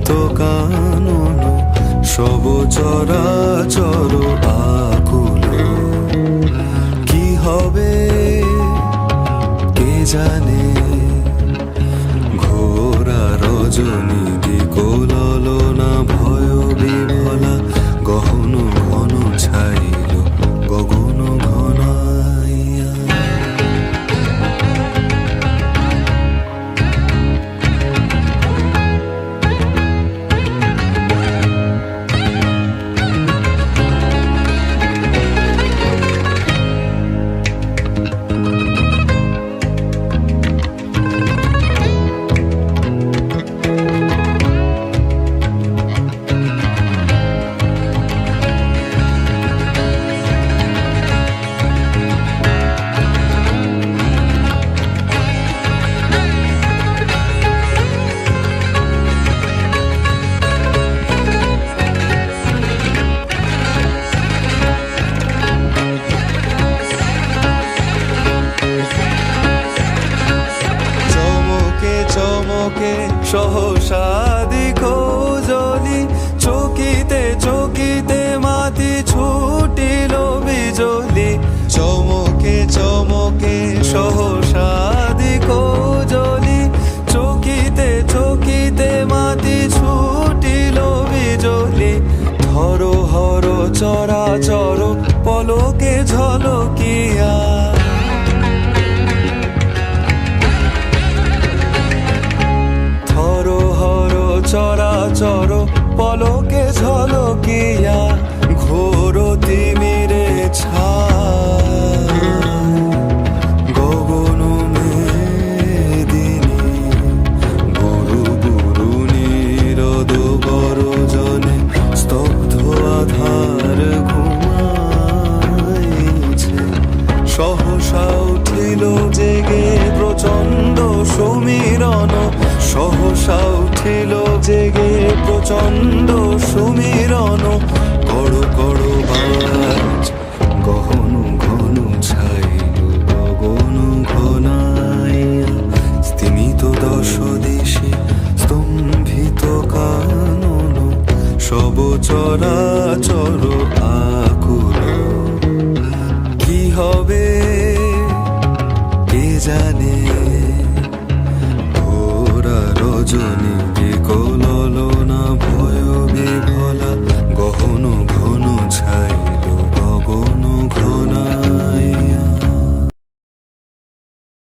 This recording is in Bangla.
স্তম্ভিত কানন সব চরাচর আকুল। কি হবে কে জানে, ঘোরা রজনী দিকোলনা ভয় বিভলা গহন ঘন ছাইল গগন ঘনাইয়া। সহসা দিকোজলি চকিতে চকিতে মাতি ছুটিল বিজলি। চমকে চমকে সহসা দিকোজলি চকিতে চকিতে মাতি ছুটিল বিজলি। ধর হর চরাচর পলকে ঝলকিয়া। চরাচর পলকে ঝলকিয়া ঘোর তিমিরে ছায় গগন মেদিনী। গুরু গুরু নীরদ গরজনে স্তব্ধ আধার ঘুমাইছে। সহসা উঠিল জেগে প্রচণ্ড সমীরণ, সহসা উঠিল জেগে প্রচণ্ড সমীরণ। কড় কড় বাজ গহন ঘন ছাইল গগন ঘনাইয়া। স্তিমিত দশ দিশে স্তম্ভিত কানন সব চরাচর আকুল। কি হবে কে জানে, রজনী